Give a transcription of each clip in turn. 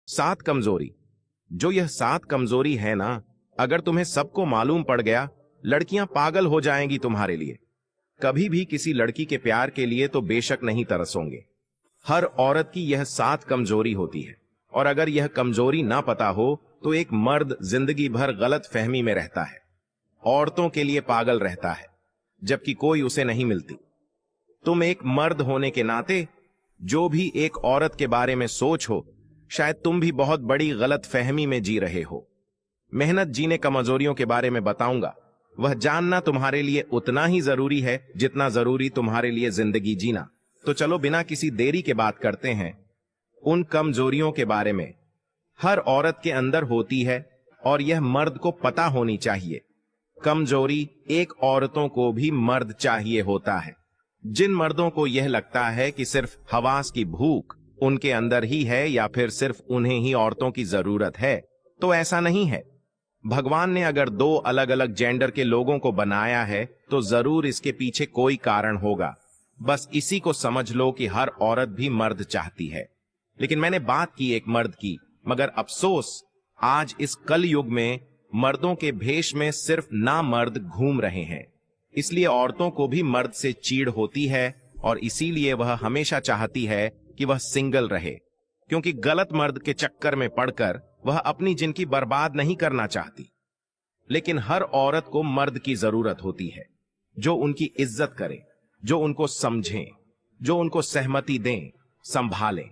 सात कमजोरी। जो यह सात कमजोरी है ना, अगर तुम्हें सबको मालूम पड़ गया, लड़कियां पागल हो जाएंगी तुम्हारे लिए। कभी भी किसी लड़की के प्यार के लिए तो बेशक नहीं तरसोगे। हर औरत की यह सात कमजोरी होती है, और अगर यह कमजोरी ना पता हो तो एक मर्द जिंदगी भर गलत फहमी में रहता है, औरतों के लिए पागल रहता है, जबकि कोई उसे नहीं मिलती। तुम एक मर्द होने के नाते जो भी एक औरत के बारे में सोच हो, शायद तुम भी बहुत बड़ी गलत फहमी में जी रहे हो। मेहनत जीने कमजोरियों के बारे में बताऊंगा। वह जानना तुम्हारे लिए उतना ही जरूरी है जितना जरूरी तुम्हारे लिए जिंदगी जीना। तो चलो बिना किसी देरी के बात करते हैं उन कमजोरियों के बारे में। हर औरत के अंदर होती है और यह मर्द को पता होनी चाहिए। कमजोरी एक औरतों को भी मर्द चाहिए होता है। जिन मर्दों को यह लगता है कि सिर्फ हवास की भूख उनके अंदर ही है या फिर सिर्फ उन्हें ही औरतों की जरूरत है, तो ऐसा नहीं है। भगवान ने अगर दो अलग अलग जेंडर के लोगों को बनाया है तो जरूर इसके पीछे कोई कारण होगा। बस इसी को समझ लो कि हर औरत भी मर्द चाहती है। लेकिन मैंने बात की एक मर्द की, मगर अफसोस आज इस कल युग में मर्दों के भेष में सिर्फ ना मर्द घूम रहे हैं। इसलिए औरतों को भी मर्द से चीड़ होती है और इसीलिए वह हमेशा चाहती है कि वह सिंगल रहे, क्योंकि गलत मर्द के चक्कर में पड़कर वह अपनी जिंदगी बर्बाद नहीं करना चाहती। लेकिन हर औरत को मर्द की जरूरत होती है जो उनकी इज्जत करे, जो उनको समझे, जो उनको सहमति दें, संभालें।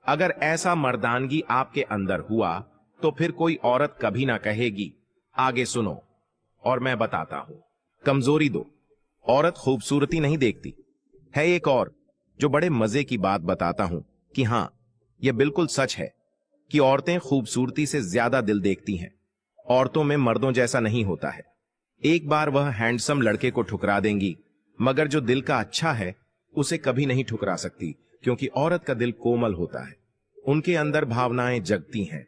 अगर ऐसा मर्दानगी आपके अंदर हुआ तो फिर कोई औरत कभी ना कहेगी। आगे सुनो और मैं बताता हूं। कमजोरी दो। औरत खूबसूरती नहीं देखती। है एक और जो बड़े मजे की बात बताता हूं कि हां, यह बिल्कुल सच है कि औरतें खूबसूरती से ज्यादा दिल देखती हैं। औरतों में मर्दों जैसा नहीं होता है। एक बार वह हैंडसम लड़के को ठुकरा देंगी, मगर जो दिल का अच्छा है उसे कभी नहीं ठुकरा सकती, क्योंकि औरत का दिल कोमल होता है। उनके अंदर भावनाएं जगती हैं।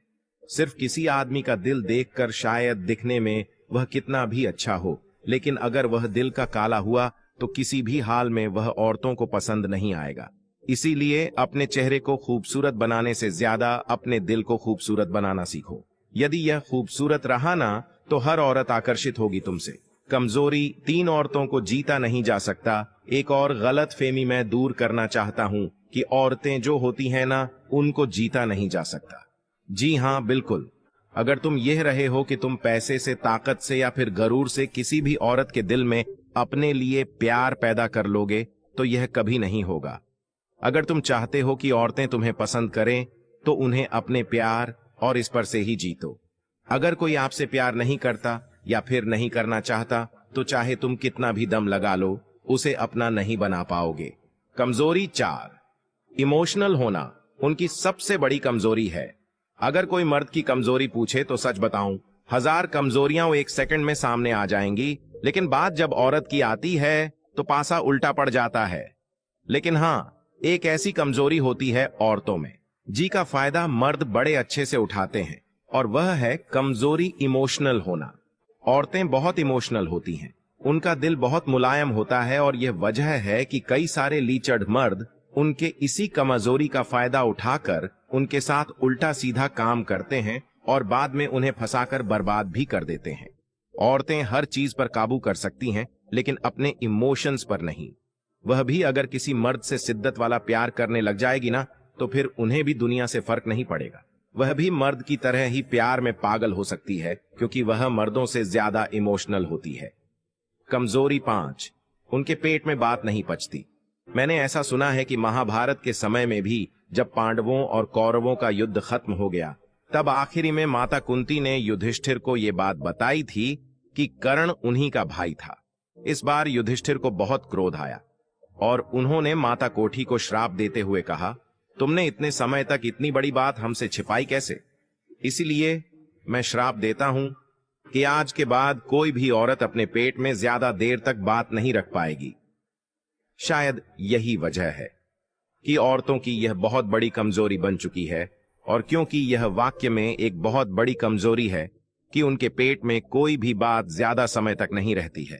सिर्फ किसी आदमी का दिल देखकर शायद दिखने में वह कितना भी अच्छा हो, लेकिन अगर वह दिल का काला हुआ तो किसी भी हाल में वह औरतों को पसंद नहीं आएगा। इसीलिए अपने चेहरे को खूबसूरत बनाने से ज्यादा अपने दिल को खूबसूरत बनाना सीखो। यदि यह खूबसूरत रहा ना तो हर औरत आकर्षित होगी तुमसे। कमजोरी। तीन औरतों को जीता नहीं जा सकता। एक और गलत फेमी मैं दूर करना चाहता हूं कि औरतें जो होती हैं ना, उनको जीता नहीं जा सकता। जी हां, बिल्कुल। अगर तुम यह रहे हो कि तुम पैसे से, ताकत से या फिर गरूर से किसी भी औरत के दिल में अपने लिए प्यार पैदा कर लोगे तो यह कभी नहीं होगा। अगर तुम चाहते हो कि औरतें तुम्हें पसंद करें तो उन्हें अपने प्यार और इस पर से ही जीतो। अगर कोई आपसे प्यार नहीं करता या फिर नहीं करना चाहता तो चाहे तुम कितना भी दम लगा लो, उसे अपना नहीं बना पाओगे। कमजोरी 4। इमोशनल होना उनकी सबसे बड़ी कमजोरी है। अगर कोई मर्द की कमजोरी पूछे तो सच बताऊं, 1000 कमजोरियां वो एक सेकंड में सामने आ जाएंगी, लेकिन बात जब औरत की आती है तो पासा उल्टा पड़ जाता है। लेकिन हां, एक ऐसी कमजोरी होती है औरतों में, जी का फायदा मर्द बड़े अच्छे से उठाते हैं, और वह है कमजोरी इमोशनल होना। औरतें बहुत इमोशनल होती हैं। उनका दिल बहुत मुलायम होता है और यह वजह है कि कई सारे लीचड़ मर्द उनके इसी कमजोरी का फायदा उठाकर उनके साथ उल्टा सीधा काम करते हैं और बाद में उन्हें फंसाकर बर्बाद भी कर देते हैं। औरतें हर चीज पर काबू कर सकती हैं, लेकिन अपने इमोशंस पर नहीं। वह भी अगर किसी मर्द से शिद्दत वाला प्यार करने लग जाएगी ना, तो फिर उन्हें भी दुनिया से फर्क नहीं पड़ेगा। वह भी मर्द की तरह ही प्यार में पागल हो सकती है, क्योंकि वह मर्दों से ज्यादा इमोशनल होती है। कमजोरी 5। उनके पेट में बात नहीं पचती। मैंने ऐसा सुना है कि महाभारत के समय में भी जब पांडवों और कौरवों का युद्ध खत्म हो गया, तब आखिरी में माता कुंती ने युधिष्ठिर को यह बात बताई थी कि कर्ण उन्हीं का भाई था। इस बार युधिष्ठिर को बहुत क्रोध आया और उन्होंने माता कोठी को श्राप देते हुए कहा, तुमने इतने समय तक इतनी बड़ी बात हमसे छिपाई कैसे? इसीलिए मैं श्राप देता हूं कि आज के बाद कोई भी औरत अपने पेट में ज्यादा देर तक बात नहीं रख पाएगी। शायद यही वजह है कि औरतों की यह बहुत बड़ी कमजोरी बन चुकी है, और क्योंकि यह वाक्य में एक बहुत बड़ी कमजोरी है कि उनके पेट में कोई भी बात ज्यादा समय तक नहीं रहती है।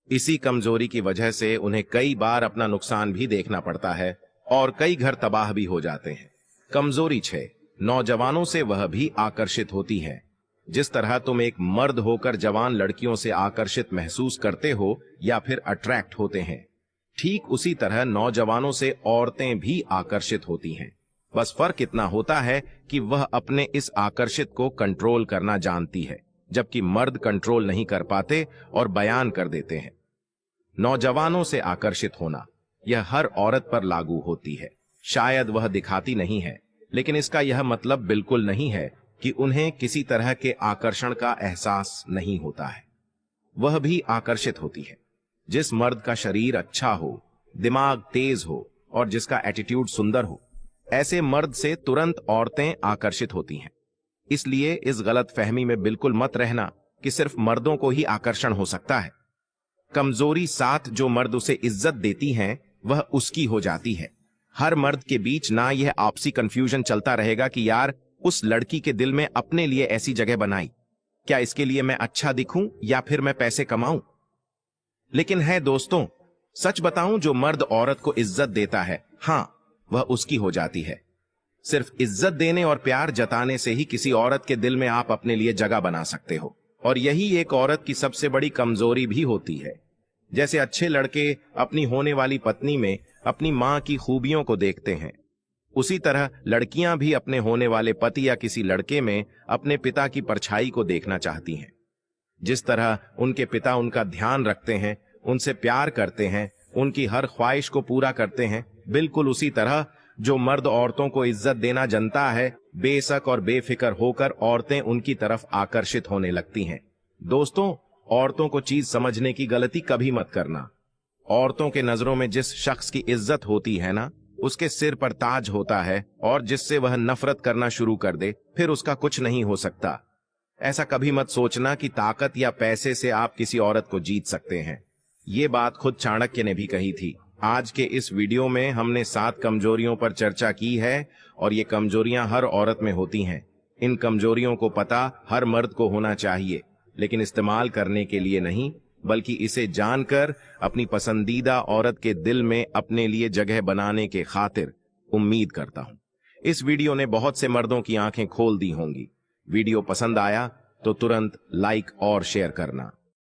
इसी कमजोरी की वजह से उन्हें कई बार अपना नुकसान भी देखना पड़ता है और कई घर तबाह भी हो जाते हैं। कमजोरी 6। नौजवानों से वह भी आकर्षित होती है। जिस तरह तुम एक मर्द होकर जवान लड़कियों से आकर्षित महसूस करते हो या फिर अट्रैक्ट होते हैं, ठीक उसी तरह नौजवानों से औरतें भी आकर्षित होती हैं। बस फर्क इतना होता है कि वह अपने इस आकर्षित को कंट्रोल करना जानती है, जबकि मर्द कंट्रोल नहीं कर पाते और बयान कर देते हैं। नौजवानों से आकर्षित होना यह हर औरत पर लागू होती है। शायद वह दिखाती नहीं है, लेकिन इसका यह मतलब बिल्कुल नहीं है कि उन्हें किसी तरह के आकर्षण का एहसास नहीं होता है। वह भी आकर्षित होती है। जिस मर्द का शरीर अच्छा हो, दिमाग तेज हो और जिसका एटीट्यूड सुंदर हो, ऐसे मर्द से तुरंत औरतें आकर्षित होती हैं। इसलिए इस गलत फहमी में बिल्कुल मत रहना कि सिर्फ मर्दों को ही आकर्षण हो सकता है। कमजोरी साथ जो मर्द उसे इज्जत देती हैं, वह उसकी हो जाती है। हर मर्द के बीच ना यह आपसी कंफ्यूजन चलता रहेगा कि यार उस लड़की के दिल में अपने लिए ऐसी जगह बनाई, क्या इसके लिए मैं अच्छा दिखूं या फिर मैं पैसे कमाऊं। लेकिन है दोस्तों, सच बताऊं, जो मर्द औरत को इज्जत देता है, हां, वह उसकी हो जाती है। सिर्फ इज्जत देने और प्यार जताने से ही किसी औरत के दिल में आप अपने लिए जगह बना सकते हो, और यही एक औरत की सबसे बड़ी कमजोरी भी होती है। जैसे अच्छे लड़के अपनी होने वाली पत्नी में अपनी मां की खूबियों को देखते हैं, उसी तरह लड़कियां भी अपने होने वाले पति या किसी लड़के में अपने पिता की परछाई को देखना चाहती हैं। जिस तरह उनके पिता उनका ध्यान रखते हैं, उनसे प्यार करते हैं, उनकी हर ख्वाहिश को पूरा करते हैं, बिल्कुल उसी तरह जो मर्द औरतों को इज्जत देना जानता है, बेशक और बेफिक्र होकर औरतें उनकी तरफ आकर्षित होने लगती हैं। दोस्तों, औरतों को चीज समझने की गलती कभी मत करना। औरतों के नजरों में जिस शख्स की इज्जत होती है ना, उसके सिर पर ताज होता है, और जिससे वह नफरत करना शुरू कर दे, फिर उसका कुछ नहीं हो सकता। ऐसा कभी मत सोचना कि ताकत या पैसे से आप किसी औरत को जीत सकते हैं। ये बात खुद चाणक्य ने भी कही थी। आज के इस वीडियो में हमने 7 कमजोरियों पर चर्चा की है, और ये कमजोरियां हर औरत में होती हैं। इन कमजोरियों को पता हर मर्द को होना चाहिए, लेकिन इस्तेमाल करने के लिए नहीं, बल्कि इसे जानकर अपनी पसंदीदा औरत के दिल में अपने लिए जगह बनाने के खातिर। उम्मीद करता हूं इस वीडियो ने बहुत से मर्दों की आंखें खोल दी होंगी। वीडियो पसंद आया तो तुरंत लाइक और शेयर करना।